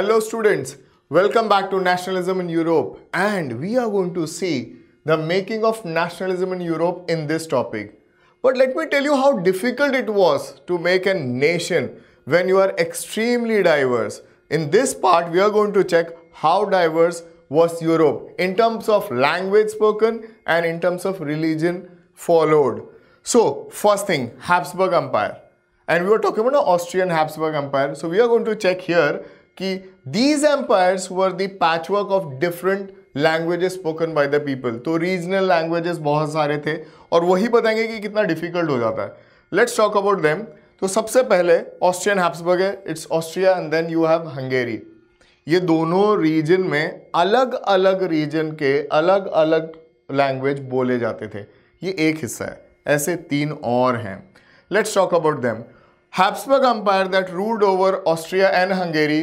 Hello students, welcome back to Nationalism in Europe, and we are going to see the making of nationalism in Europe in this topic. But let me tell you how difficult it was to make a nation when you are extremely diverse. In this part, we are going to check how diverse was Europe in terms of language spoken and in terms of religion followed. So, first thing, Habsburg Empire. And we were talking about the Austrian Habsburg Empire. So, we are going to check here कि these empires were the patchwork of different languages spoken by the people. तो regional languages बहुत सारे थे और वही बताएंगे कि कितना difficult हो जाता है. Let's talk about them. तो सबसे पहले Austrian Habsburg है, it's Austria and then you have Hungary. ये दोनों region में अलग अलग region के अलग अलग language बोले जाते थे. ये एक हिस्सा है, ऐसे तीन और हैं. Let's talk about them. Habsburg Empire that ruled over Austria and Hungary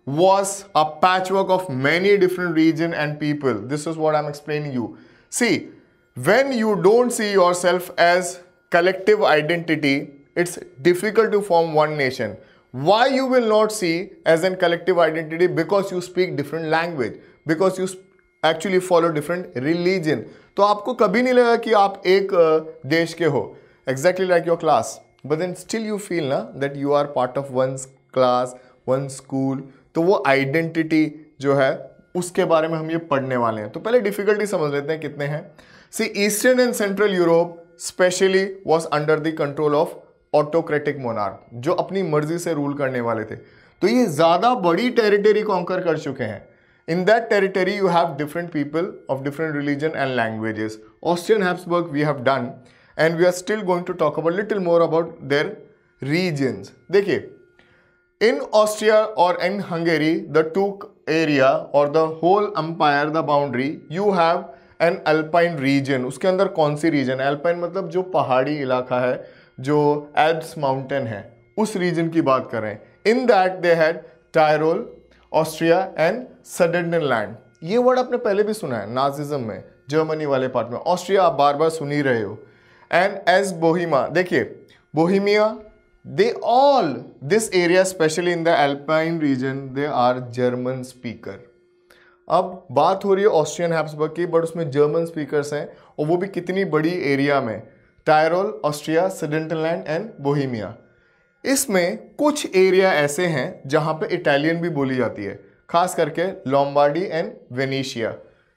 was a patchwork of many different regions and people. This is what I'm explaining you. See, when you don't see yourself as collective identity, it's difficult to form one nation. Why you will not see as a collective identity? Because you speak different language, because you actually follow different religion. तो आपको कभी नहीं लगा कि आप एक देश के हो, exactly like your class. But then still you feel ना that you are part of one class, one school. तो वो आइडेंटिटी जो है उसके बारे में हम ये पढ़ने वाले हैं. तो पहले डिफिकल्टी समझ लेते हैं कितने हैं. See eastern and central Europe especially was under the control of autocratic monarch, जो अपनी मर्जी से रूल करने वाले थे. तो ये ज़्यादा बड़ी टेरिटरी कॉन्कर कर चुके हैं. In that territory you have different people of different religion and languages. Austrian Habsburg we have done and we are still going to talk about little more about their regions. देखिए, in Austria or in Hungary, the two area or the whole empire, the boundary, you have an alpine region. उसके अंदर कौन सी region? Alpine मतलब जो पहाड़ी इलाका है, जो Alps mountain है, उस region की बात कर रहे हैं. In that they had Tyrol, Austria and Sudetenland. ये वर्ड आपने पहले भी सुना है नाजिज्म में, जर्मनी वाले पार्ट में. ऑस्ट्रिया आप बार बार सुन ही रहे हो. एंड एज बोहिमा, देखिए Bohemia, they all, this area especially in the alpine region, they are German speaker. अब बात हो रही है ऑस्ट्रियन हैब्सबर्ग की, बट उसमें जर्मन स्पीकर्स हैं और वो भी कितनी बड़ी एरिया में. Tyrol, Austria, Sudetenland and Bohemia. इसमें कुछ एरिया ऐसे हैं जहां पे इटालियन भी बोली जाती है, खास करके लोम्बार्डी एंड वेनेशिया.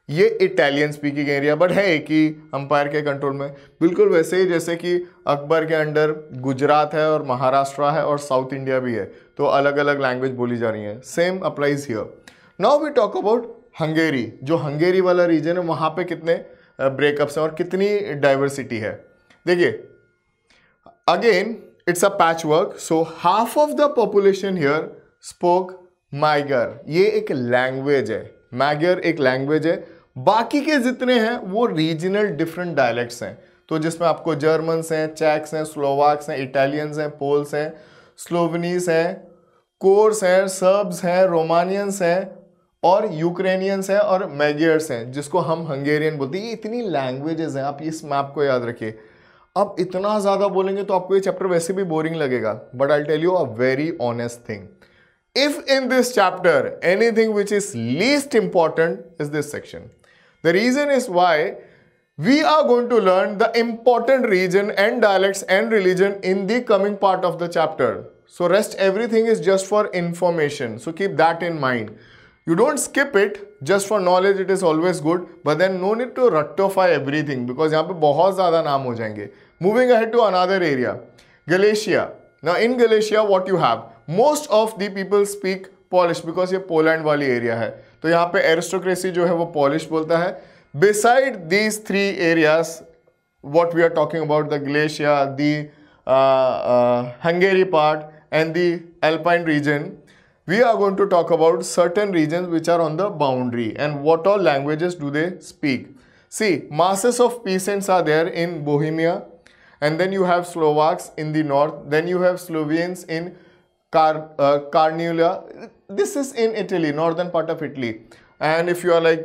ये इटालियन स्पीकिंग एरिया, बट है एक ही अंपायर के कंट्रोल में. बिल्कुल वैसे ही जैसे कि अकबर के अंडर गुजरात है और महाराष्ट्र है और साउथ इंडिया भी है, तो अलग अलग लैंग्वेज बोली जा रही है. Same applies here. Now we talk about Hungary. जो हंगेरी वाला रीजन है वहाँ पे कितने ब्रेकअप्स हैं और कितनी डाइवर्सिटी है. देखिए, again it's a patch work. So half of the population here spoke megger. ये एक लैंग्वेज है, मैगर एक लैंग्वेज है. बाकी के जितने हैं वो रीजनल डिफरेंट डायलेक्ट्स हैं. तो जिसमें आपको जर्मन्स हैं, चेक्स हैं, स्लोवाक्स हैं, इटालियंस हैं, पोल्स हैं, स्लोवनीस हैं, कोर्स हैं, सर्ब्स हैं, रोमानियंस हैं और यूक्रेनियंस हैं और मैगियर्स हैं, जिसको हम हंगेरियन बोलते हैं. ये इतनी लैंग्वेजेस हैं, आप इस मैप को याद रखिए. अब इतना ज़्यादा बोलेंगे तो आपको ये चैप्टर वैसे भी बोरिंग लगेगा, but I tell you a very honest thing. If in this chapter anything which is least important is this section. The reason is why we are going to learn the important region and dialects and religion in the coming part of the chapter. So rest everything is just for information. So keep that in mind. You don't skip it just for knowledge, it is always good, but then no need to ratify everything because यहाँ पे बहुत ज़्यादा नाम हो जाएंगे. Moving ahead to another area, Galicia. Now in Galicia what you have? Most of the people speak Polish because ये Poland वाली area है, तो यहाँ पे एरिस्टोक्रेसी जो है वो पॉलिश बोलता है. Beside these three areas, what we are talking about, the Galicia, the Hungary part and the Alpine region, we are going to talk about certain regions which are on the boundary and what all languages do they speak. See, masses of peasants are there in Bohemia, and then you have Slovaks in the north, then you have Slovenes in Carniola. This is in Italy, northern part of Italy. And if you are like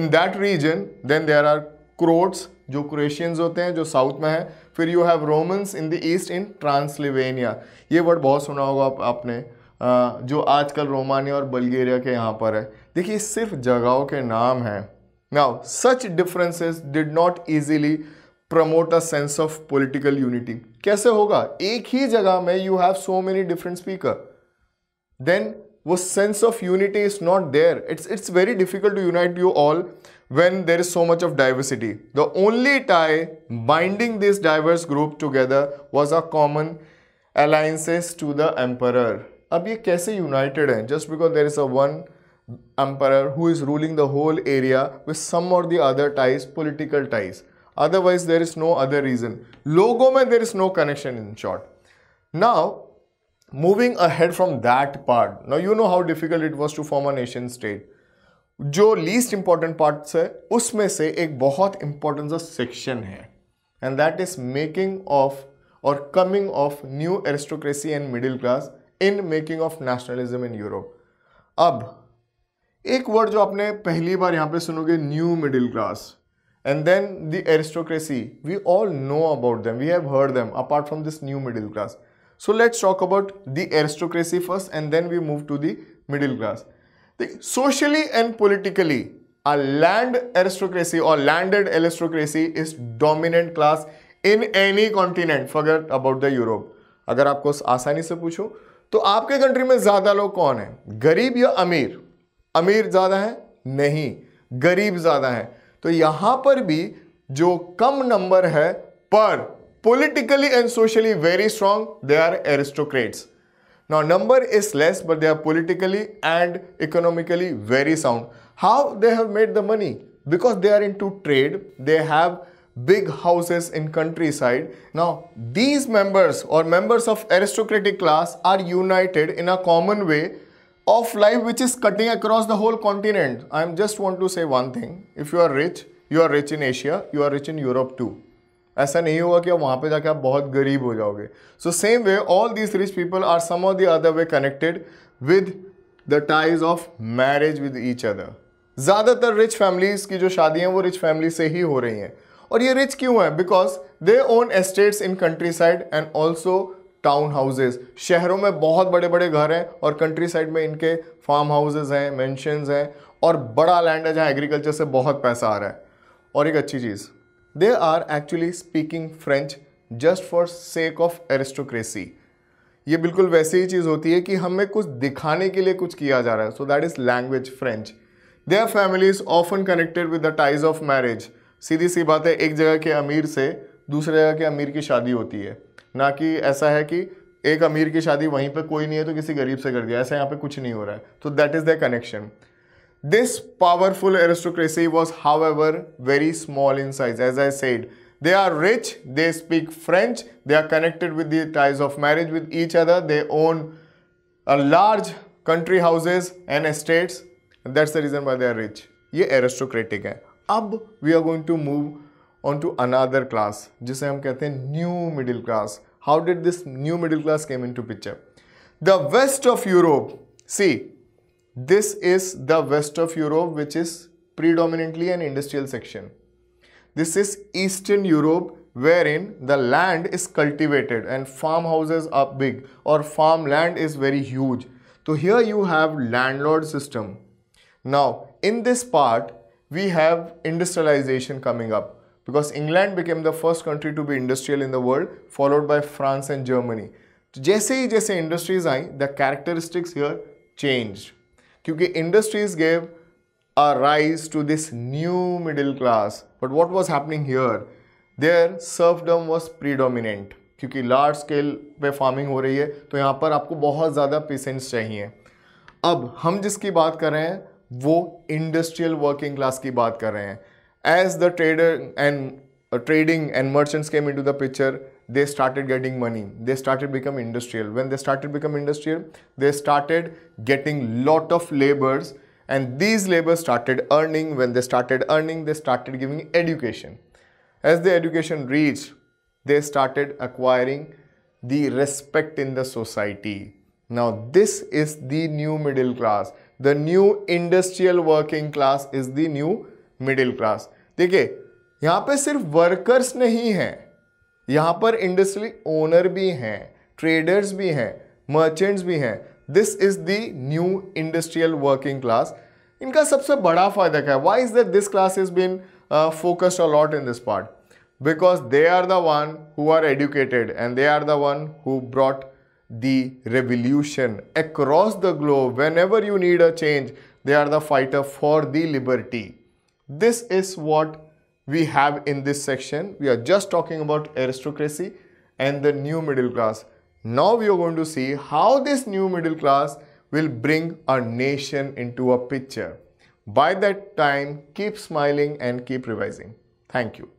in that region, then there are Croats, जो क्रोएशियंस होते हैं, जो south में है. फिर you have Romans in the east in Transylvania. ये word बहुत सुना होगा आपने. जो आजकल रोमानिया और बल्गेरिया के यहाँ पर है। देखिए सिर्फ जगहों के नाम हैं। Now such differences did not easily promote a sense of political unity. कैसे होगा, एक ही जगह में you have so many different speaker, then वो sense of unity is not there. It's very difficult to unite you all when there is so much of diversity. The only tie binding this diverse group together was a common alliances to the emperor. अब ये कैसे united हैं? Just because there is a one emperor who is ruling the whole area with some or the other ties, political ties. Otherwise there is no other reason. लोगों में there is no connection in short. Now moving ahead from that part, now you know how difficult it was to form a nation state. जो least important parts है उसमें से एक बहुत important सा section है, and that is making of और coming of new aristocracy and middle class in making of nationalism in Europe. अब एक वर्ड जो आपने पहली बार यहां पे सुनोगे, new middle class and then the aristocracy, we all know about them, we have heard them apart from this new middle class. So let's talk about the aristocracy first and then we move to the middle class. Socially and politically, a land aristocracy or landed aristocracy is dominant class in any continent. Forget about the Europe. अगर आपको आसानी से पूछो तो आपके country में ज्यादा लोग कौन है, गरीब या अमीर? अमीर ज्यादा है? नहीं, गरीब ज्यादा है। तो यहां पर भी जो कम नंबर है पर politically and socially very strong, they are aristocrats. Now number is less but they are politically and economically very sound. How they have made the money? Because they are into trade, they have big houses in countryside. Now these members or members of aristocratic class are united in a common way of life which is cutting across the whole continent. I just want to say one thing, if you are rich in Asia, you are rich in Europe too. ऐसा नहीं होगा कि आप वहां पे जाके आप बहुत गरीब हो जाओगे। So same way all these rich people are some of the other way connected with the ties of marriage with each other. ज्यादातर रिच फैमिलीज की जो शादियां वो रिच फैमिली से ही हो रही हैं। और ये रिच क्यों है? Because they own estates in country side and also town houses. शहरों में बहुत बड़े बड़े घर हैं और कंट्री साइड में इनके फार्म हाउसेज हैं, मेंशंस हैं और बड़ा लैंड है जहाँ एग्रीकल्चर से बहुत पैसा आ रहा है। और एक अच्छी चीज़, they are actually speaking French just for sake of aristocracy. ये बिल्कुल वैसी ही चीज़ होती है कि हमें कुछ दिखाने के लिए कुछ किया जा रहा है। So that is language French. Their families often connected with the ties of marriage. सीधी सी बात है, एक जगह के अमीर से दूसरे जगह के अमीर की शादी होती है, ना कि ऐसा है कि एक अमीर की शादी वहीं पे कोई नहीं है तो किसी गरीब से कर दिया। ऐसा यहाँ पे कुछ नहीं हो रहा है। तो that is their connection. This powerful aristocracy was, however, very small in size. As I said, they are rich, they speak French, they are connected with the ties of marriage with each other, they own a large country houses and estates. And that's the reason why they are rich. ये aristocratic है। अब we are going to move on to another class, जिसे हम कहते हैं new middle class. How did this new middle class came into picture? The west of Europe. See, this is the west of Europe, which is predominantly an industrial section. This is Eastern Europe, wherein the land is cultivated and farmhouses are big or farmland is very huge. So here you have landlord system. Now in this part we have industrialization coming up because England became the first country to be industrial in the world, followed by France and Germany. जैसे ही जैसे industries आई, the characteristics here changed. क्योंकि industries gave a rise to this new middle class, but what was happening here, there serfdom was predominant. क्योंकि large scale पे farming हो रही है तो यहाँ पर आपको बहुत ज़्यादा पेशेंस चाहिए। अब हम जिसकी बात कर रहे हैं वो इंडस्ट्रियल वर्किंग क्लास की बात कर रहे हैं। As the trader and trading and merchants came into the picture, they started getting money, they started become industrial. When they started become industrial, they started getting lot of labors and these labors started earning. When they started earning, they started giving education. As the education reached, they started acquiring the respect in the society. Now this is the new middle class. The new industrial working class is the new middle class. देखिए यहाँ पे सिर्फ workers नहीं हैं, यहाँ पर industry owner भी हैं, ट्रेडर्स भी हैं, मर्चेंट्स भी हैं। This is the new industrial working class. इनका सबसे बड़ा फायदा क्या है? Why is that this class has been focused a lot in this part? Because they are the one who are educated and they are the one who brought the revolution across the globe. Whenever you need a change, they are the fighter for the liberty. This is what we have in this section. We are just talking about aristocracy and the new middle class. Now we are going to see how this new middle class will bring a nation into a picture. By that time, keep smiling and keep revising. Thank you.